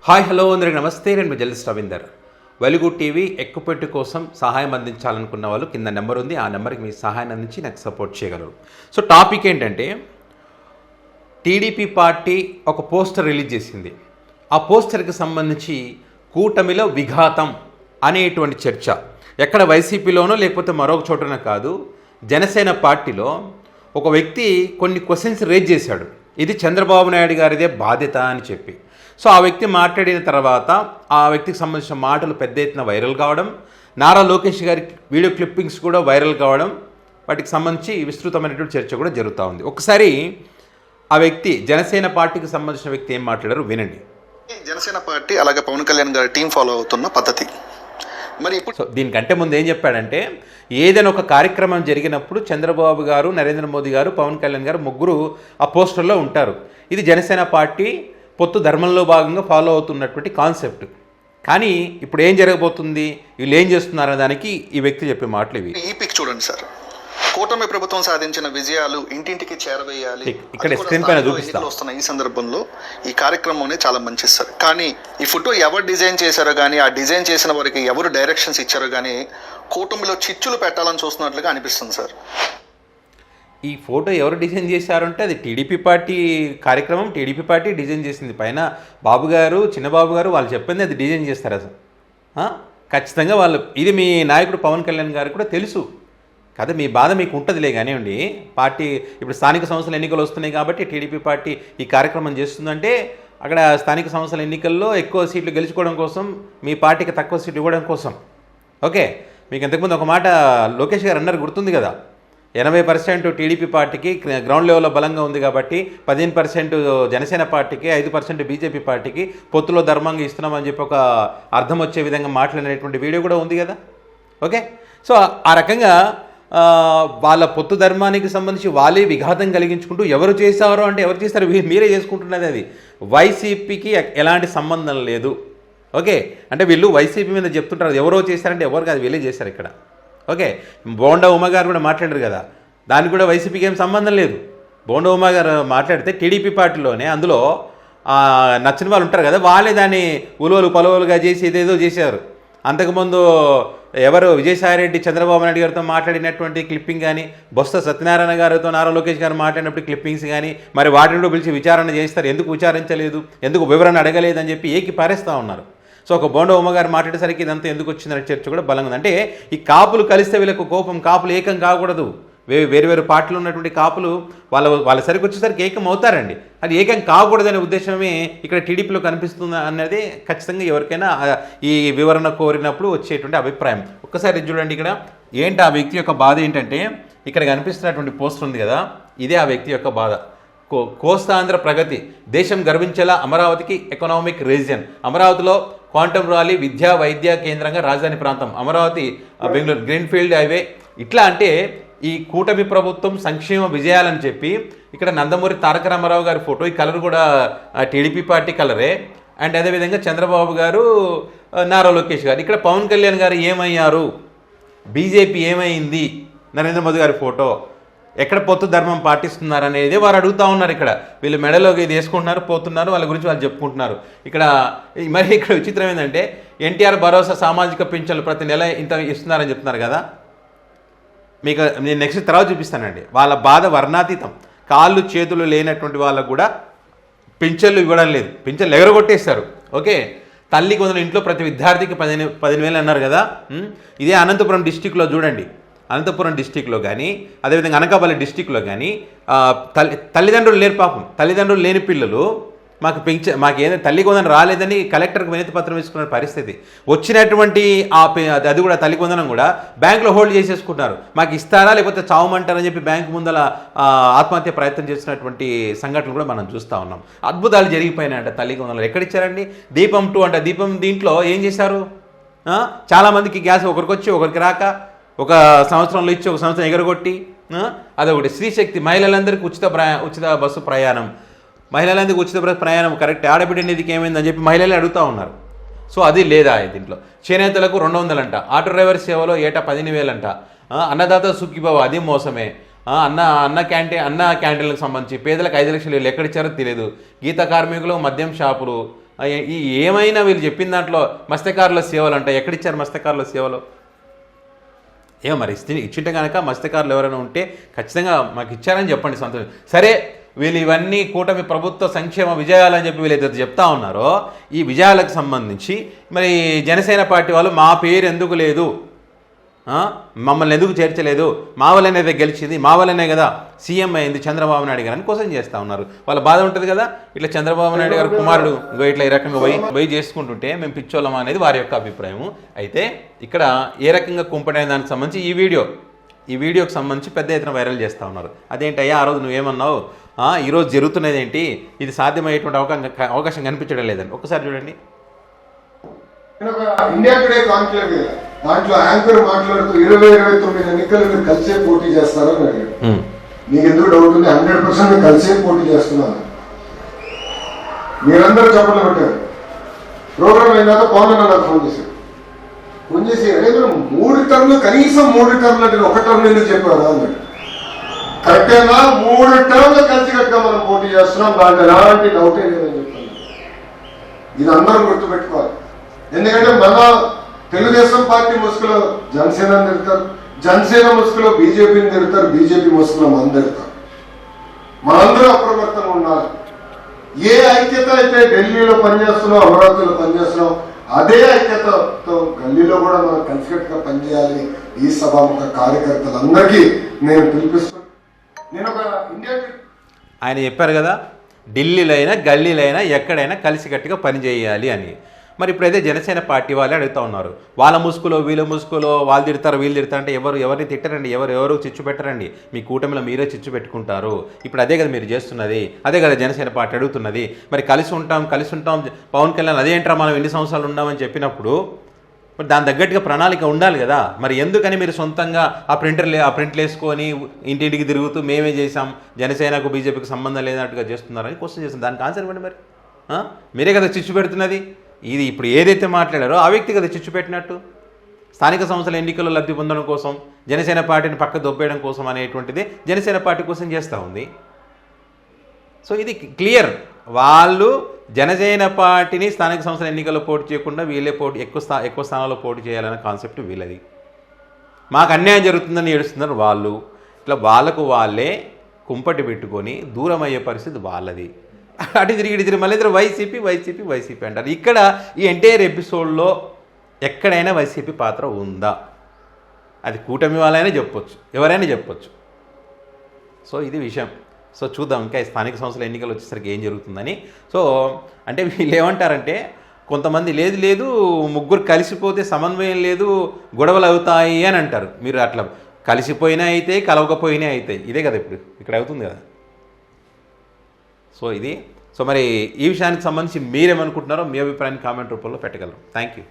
Hi hello అందరికి నమస్తే. నేను మీ జర్నలిస్ట్ రవీందర్. వెలుగు టీవీ ఎక్కుపెట్టు కోసం సహాయం అందించాలనుకున్న వాళ్ళు కింద నెంబర్ ఉంది, ఆ నెంబర్కి మీ సహాయం అందించి నాకు సపోర్ట్ చేయగలరు. సో టాపిక్ ఏంటంటే, టీడీపీ పార్టీ ఒక పోస్టర్ రిలీజ్ చేసింది. ఆ పోస్టర్కి సంబంధించి కూటమిలో విఘాతం అనేటువంటి చర్చ ఎక్కడ వైసీపీలోనో లేకపోతే మరొక చోటనో కాదు, జనసేన పార్టీలో ఒక వ్యక్తి కొన్ని క్వశ్చన్స్ రేజ్ చేశాడు. ఇది చంద్రబాబు నాయుడు గారిదే బాధ్యత అని చెప్పి. సో ఆ వ్యక్తి మాట్లాడిన తర్వాత ఆ వ్యక్తికి సంబంధించిన మాటలు పెద్ద ఎత్తున వైరల్ కావడం, నారా లోకేష్ గారి వీడియో క్లిప్పింగ్స్ కూడా వైరల్ కావడం, వాటికి సంబంధించి విస్తృతమైనటువంటి చర్చ కూడా జరుగుతూ ఉంది. ఒకసారి ఆ వ్యక్తి జనసేన పార్టీకి సంబంధించిన వ్యక్తి ఏం మాట్లాడారు వినండి. జనసేన పార్టీ అలాగే పవన్ కళ్యాణ్ గారి టీం ఫాలో అవుతున్న పద్ధతి మరి ఇప్పుడు సో దీనికంటే ముందు ఏం చెప్పాడంటే, ఏదైనా ఒక కార్యక్రమం జరిగినప్పుడు చంద్రబాబు గారు, నరేంద్ర మోదీ గారు, పవన్ కళ్యాణ్ గారు ముగ్గురు ఆ పోస్టర్లో ఉంటారు. ఇది జనసేన పార్టీ పొత్తు ధర్మంలో భాగంగా ఫాలో అవుతున్నటువంటి కాన్సెప్ట్. కానీ ఇప్పుడు ఏం జరగబోతుంది, వీళ్ళు ఏం చేస్తున్నారనే దానికి ఈ వ్యక్తి చెప్పే మాటలు ఇవి. ఈ పిక్ చూడండి సార్. కూటమి ప్రభుత్వం సాధించిన విజయాలు ఇంటింటికి చేరవేయాలి, ఇక్కడ స్క్రీన్ పైన చూపిస్తాను. వస్తున్న ఈ సందర్భంలో ఈ కార్యక్రమం చాలా మంచిది సార్. కానీ ఈ ఫోటో ఎవరు డిజైన్ చేశారో కానీ, ఆ డిజైన్ చేసిన వారికి ఎవరు డైరెక్షన్స్ ఇచ్చారో కానీ కూటమిలో చిచ్చులు పెట్టాలని చూస్తున్నట్లుగా అనిపిస్తుంది సార్. ఈ ఫోటో ఎవరు డిజైన్ చేశారంటే అది టీడీపీ పార్టీ కార్యక్రమం, టీడీపీ పార్టీ డిజైన్ చేసింది. పైన బాబు గారు, చిన్నబాబు గారు వాళ్ళు చెప్పింది అది డిజైన్ చేస్తారు అసలు. ఖచ్చితంగా వాళ్ళు, ఇది మీ నాయకుడు పవన్ కళ్యాణ్ గారికి కూడా తెలుసు కదా. మీ బాధ మీకు ఉంటుందిలే కానివ్వండి. పార్టీ ఇప్పుడు స్థానిక సంస్థల ఎన్నికలు వస్తున్నాయి కాబట్టి టీడీపీ పార్టీ ఈ కార్యక్రమం చేస్తుందంటే, అక్కడ స్థానిక సంస్థల ఎన్నికల్లో ఎక్కువ సీట్లు గెలుచుకోవడం కోసం, మీ పార్టీకి తక్కువ సీట్లు ఇవ్వడం కోసం. ఓకే, మీకు ఇంతకుముందు ఒక మాట లోకేష్ గారు అన్నారు గుర్తుంది కదా, 80% టీడీపీ పార్టీకి గ్రౌండ్ లెవెల్లో బలంగా ఉంది కాబట్టి 15% జనసేన పార్టీకి, 5% బీజేపీ పార్టీకి పొత్తులో ధర్మంగా ఇస్తున్నామని చెప్పి ఒక అర్థం వచ్చే విధంగా మాట్లాడినటువంటి వీడియో కూడా ఉంది కదా. ఓకే, సో ఆ రకంగా వాళ్ళ పొత్తు ధర్మానికి సంబంధించి వాళ్ళే విఘాతం కలిగించుకుంటూ ఎవరు చేశారో అంటే ఎవరు చేస్తారు, మీరే చేసుకుంటున్నది. అది వైసీపీకి ఎలాంటి సంబంధం లేదు. ఓకే, అంటే వీళ్ళు వైసీపీ మీద చెప్తుంటారు, ఎవరో చేశారంటే ఎవరు కాదు, వీళ్ళే చేశారు ఇక్కడ. ఓకే, బోండా ఉమ గారు కూడా మాట్లాడారు కదా, దానికి కూడా వైసీపీకి ఏం సంబంధం లేదు. బోండా ఉమ గారు మాట్లాడితే టీడీపీ పార్టీలోనే అందులో నచ్చిన వాళ్ళు ఉంటారు కదా, వాళ్ళే దాన్ని ఉలువలు పలువలుగా చేసి ఏదేదో చేశారు. అంతకుముందు ఎవరు విజయసాయిరెడ్డి చంద్రబాబు నాయుడు గారితో మాట్లాడినటువంటి క్లిప్పింగ్ కానీ, బొత్స సత్యనారాయణ గారితో నారా లోకేష్ గారు మాట్లాడినప్పుడు క్లిప్పింగ్స్ కానీ, మరి వాటిని కూడా పిలిచి విచారణ చేస్తారు, ఎందుకు విచారించలేదు, ఎందుకు వివరణ అడగలేదని చెప్పి ఏకి పారేస్తూ ఉన్నారు. సో ఒక బోండా ఉమ్మ గారు మాట్లాడేసరికి ఇదంతా ఎందుకు వచ్చిందనే చర్చ కూడా బలంగా ఉంది. అంటే ఈ కాపులు కలిస్తే వీళ్ళకు కోపం, కాపులు ఏకం కాకూడదు. వేరు వేరు పార్టీలు ఉన్నటువంటి కాపులు వాళ్ళ సరికి వచ్చేసరికి ఏకం అవుతారండి. అది ఏకం కాకూడదనే ఉద్దేశమే ఇక్కడ టీడీపీలో కనిపిస్తుంది అనేది ఖచ్చితంగా ఎవరికైనా ఈ వివరణ కోరినప్పుడు వచ్చేటువంటి అభిప్రాయం. ఒక్కసారి చూడండి, ఇక్కడ ఏంటి ఆ వ్యక్తి యొక్క బాధ ఏంటంటే, ఇక్కడ కనిపిస్తున్నటువంటి పోస్టర్ ఉంది కదా, ఇదే ఆ వ్యక్తి యొక్క బాధ. కోస్తాంధ్ర ప్రగతి, దేశం గర్వించేలా అమరావతికి ఎకనామిక్ రీజియన్, అమరావతిలో క్వాంటమ్ ర్యాలీ విద్యా వైద్య కేంద్రంగా రాజధాని ప్రాంతం, అమరావతి బెంగళూరు గ్రీన్ఫీల్డ్ హైవే. ఇట్లా అంటే ఈ కూటమి ప్రభుత్వం సంక్షేమ విజయాలని చెప్పి ఇక్కడ నందమూరి తారక రామారావు గారి ఫోటో, ఈ కలర్ కూడా టీడీపీ పార్టీ కలరే. అండ్ అదేవిధంగా చంద్రబాబు గారు, నారా లోకేష్ గారు, ఇక్కడ పవన్ కళ్యాణ్ గారు ఏమయ్యారు, బీజేపీ ఏమైంది, నరేంద్ర మోదీ గారి ఫోటో, ఎక్కడ పొత్తు ధర్మం పాటిస్తున్నారు అనేది వారు అడుగుతూ ఉన్నారు. ఇక్కడ వీళ్ళు మెడలోకి ఇది వేసుకుంటున్నారు, పోతున్నారు, వాళ్ళ గురించి వాళ్ళు చెప్పుకుంటున్నారు. ఇక్కడ విచిత్రం ఏంటంటే, ఎన్టీఆర్ భరోసా సామాజిక పింఛన్లు ప్రతి నెల ఇంత ఇస్తున్నారని చెప్తున్నారు కదా. మీకు నేను నెక్స్ట్ తర్వాత చూపిస్తానండి. వాళ్ళ బాధ వర్ణాతీతం. కాళ్ళు చేతులు లేనటువంటి వాళ్ళకు కూడా పింఛన్లు ఇవ్వడం లేదు, పింఛన్లు ఎగరగొట్టేస్తారు. ఓకే, తల్లికి వందల ఇంట్లో ప్రతి విద్యార్థికి 15,000 అన్నారు కదా. ఇదే అనంతపురం డిస్టిక్లో చూడండి, అనంతపురం డిస్టిక్లో కానీ, అదేవిధంగా అనకాపల్లి డిస్టిక్లో కానీ తల్లిదండ్రులు లేరు, పాపం తల్లిదండ్రులు లేని పిల్లలు మాకు ఏదైనా తల్లి కొందనం రాలేదని కలెక్టర్కి వినతి పత్రం వేసుకున్న పరిస్థితి వచ్చినటువంటి అది కూడా తల్లి కొందనం కూడా బ్యాంకులో హోల్డ్ చేసేసుకుంటున్నారు. మాకు ఇస్తారా లేకపోతే చావమంటారని చెప్పి బ్యాంకు ముందల ఆత్మహత్య ప్రయత్నం చేసినటువంటి సంఘటనలు కూడా మనం చూస్తూ ఉన్నాం. అద్భుతాలు జరిగిపోయినాయంట తల్లి కొందనలు. ఎక్కడిచ్చారండి? దీపం 2 అంట. దీపం దీంట్లో ఏం చేశారు? చాలామందికి గ్యాస్ ఒకరికి వచ్చి ఒకరికి రాక, ఒక సంవత్సరంలో ఇచ్చి ఒక సంవత్సరం ఎగరగొట్టి, అదొకటి. స్త్రీశక్తి, మహిళలందరికీ ఉచిత బస్సు ప్రయాణం, మహిళలందరికీ ఉచిత ప్రయాణం కరెక్ట్. ఆడబిడ్డ నిధికి ఏమైందని చెప్పి మహిళలే అడుగుతూ ఉన్నారు. సో అది లేదా దీంట్లో. చేనేతలకు 200 అంట, ఆటో డ్రైవర్ సేవలో ఏటా 15,000 అంట, అన్నదాత సుఖీభవ అది మోసమే, అన్న క్యాంటీన్లకు సంబంధించి పేదలకు 5 లక్షలు ఎక్కడిచ్చారో తెలియదు, గీత కార్మికులు మద్యం షాపులు, ఈ ఏమైనా వీళ్ళు చెప్పిన దాంట్లో మత్స్యకారుల సేవలు అంట, ఎక్కడిచ్చారు మత్స్యకారుల సేవలు? ఏమో మరి ఇచ్చింటే కనుక మత్స్యకారులు ఎవరైనా ఉంటే ఖచ్చితంగా మాకు ఇచ్చారని చెప్పండి సంతోషం. సరే, వీళ్ళు ఇవన్నీ కూటమి ప్రభుత్వ సంక్షేమ విజయాలని చెప్పి వీళ్ళు ఏదైతే చెప్తా ఉన్నారో, ఈ విజయాలకు సంబంధించి మరి జనసేన పార్టీ వాళ్ళు మా పేరు ఎందుకు లేదు, మమ్మల్ని ఎందుకు చేర్చలేదు, మా వల్లనే గెలిచింది, మా వల్లనే కదా సీఎం అయింది చంద్రబాబు నాయుడు గారు అని కోసం చేస్తూ ఉన్నారు. వాళ్ళ బాధ ఉంటుంది కదా, ఇట్లా చంద్రబాబు నాయుడు గారు కుమారుడు ఇట్లా ఈ రకంగా పోయి చేసుకుంటుంటే మేము పిచ్చోళ్ళం అనేది వారి యొక్క అభిప్రాయం. అయితే ఇక్కడ ఏ రకంగా కుంపటైన దానికి సంబంధించి ఈ వీడియోకి సంబంధించి పెద్ద ఎత్తున వైరల్ చేస్తూ ఉన్నారు. అదేంటయ్యా ఆ రోజు నువ్వేమన్నావు, ఈరోజు జరుగుతున్నది ఏంటి, ఇది సాధ్యమయ్యేటువంటి అవకాశం కనిపించడం లేదని ఒకసారి చూడండి. ఇండియా టుడే కాన్క్లేవ్ దాంట్లో యాంకర్ మాట్లాడుతూ 20-29 ఎన్నికలు మీరు కలిసే పోటీ చేస్తారని అడిగాడు. నీకు ఎందుకు డౌట్ ఉంది? 100% కలిసే పోటీ చేస్తున్నాను. మీరందరూ చెప్పలు పెట్టారు. ప్రోగ్రామ్ అయినాక పవన్ నాకు ఫోన్ చేసి అదే మీరు 3 టర్మ్లు కనీసం 3 టర్మ్లు అంటే 1 టర్మ్ ఎందుకు చెప్పారా అన్నాడు. కరెక్టేనా? 3 టర్మ్లు కలిసి కట్టుగా మనం పోటీ చేస్తున్నాం, దాంట్లో ఎలాంటి డౌటే లేదని చెప్తాను. ఇది అందరం గుర్తుపెట్టుకోవాలి. ఎందుకంటే మన తెలుగుదేశం పార్టీ ముసుగులో జనసేన తిడతారు, జనసేన ముసుగులో బీజేపీని తిడతారు, బీజేపీ ముసుగులో మనం తిడతారు. మనందరూ అప్రమత్తంగా ఉండాలి. ఏ ఐక్యత అయితే ఢిల్లీలో పనిచేస్తున్నాం, అమరావతిలో పనిచేస్తున్నాం, అదే ఐక్యతతో గల్లీలో కూడా మనం కలిసికట్టుగా పనిచేయాలని ఈ సభాముఖ కార్యకర్తలందరికీ నేను పిలిపిస్తున్నాను. నేను ఒక ఇండియా ఆయన చెప్పారు కదా, ఢిల్లీలో అయినా గల్లీలో అయినా ఎక్కడైనా కలిసికట్టుగా పనిచేయాలి అని. మరి ఇప్పుడైతే జనసేన పార్టీ వాళ్ళే అడుగుతూ ఉన్నారు, వాళ్ళ ముసుగులో వీళ్ళ ముసుగులో వాళ్ళు తిడతారు వీళ్ళు తిడతారు అంటే ఎవరిని తిట్టరండి, ఎవరు చిచ్చు పెట్టరండి, మీ కూటమిలో మీరే చిచ్చు పెట్టుకుంటారు. ఇప్పుడు అదే కదా మీరు చేస్తున్నది, అదే కదా జనసేన పార్టీ అడుగుతున్నది. మరి కలిసి ఉంటాం పవన్ కళ్యాణ్ అదేంట్రా మనం ఎన్ని సంవత్సరాలు ఉన్నామని చెప్పినప్పుడు మరి దాని తగ్గట్టుగా ప్రణాళిక ఉండాలి కదా. మరి ఎందుకని మీరు సొంతంగా ఆ ప్రింట్లు వేసుకొని ఇంటింటికి తిరుగుతూ మేమే చేసాం, జనసేనకు బీజేపీకి సంబంధం లేనట్టుగా చేస్తున్నారని క్వశ్చన్ చేస్తాం. దానికి ఆన్సర్ ఇవ్వండి. మరి మీరే కదా చిచ్చు పెడుతున్నది. ఇది ఇప్పుడు ఏదైతే మాట్లాడారో ఆ వ్యక్తి కదా చిచ్చు పెట్టినట్టు. స్థానిక సంస్థల ఎన్నికల్లో లబ్ధి పొందడం కోసం, జనసేన పార్టీని పక్క దొబ్బేయడం కోసం అనేటువంటిది జనసేన పార్టీ కోసం చేస్తూ ఉంది. సో ఇది క్లియర్. వాళ్ళు జనసేన పార్టీని స్థానిక సంస్థల ఎన్నికల్లో పోటీ చేయకుండా వీళ్ళే ఎక్కువ స్థానాల్లో పోటీ చేయాలనే కాన్సెప్ట్ వీళ్ళది. మాకు అన్యాయం జరుగుతుందని ఏడుస్తున్నారు వాళ్ళు. ఇట్లా వాళ్ళకు వాళ్ళే కుంపటి పెట్టుకొని దూరం అయ్యే పరిస్థితి వాళ్ళది. అటు తిరిగి మళ్ళీ ఇద్దరు వైసీపీ అంటారు. ఇక్కడ ఈ ఎంటైర్ ఎపిసోడ్లో ఎక్కడైనా వైసీపీ పాత్ర ఉందా? అది కూటమి వాళ్ళైనా చెప్పొచ్చు, ఎవరైనా చెప్పొచ్చు. సో ఇది విషయం. సో చూద్దాం ఇంకా స్థానిక సంస్థల ఎన్నికలు వచ్చేసరికి ఏం జరుగుతుందని. సో అంటే వీళ్ళు ఏమంటారంటే కొంతమంది లేదు ముగ్గురు కలిసిపోతే సమన్వయం లేదు, గొడవలు అవుతాయి అని అంటారు. మీరు అట్లా కలిసిపోయినా అయితే కలవకపోయినా అవుతాయి. ఇదే కదా ఇప్పుడు ఇక్కడ అవుతుంది కదా. సో మరి ఈ విషయానికి సంబంధించి మీరేమనుకుంటున్నారో మీ అభిప్రాయాన్ని కామెంట్ రూపంలో పెట్టగలరు. Thank you.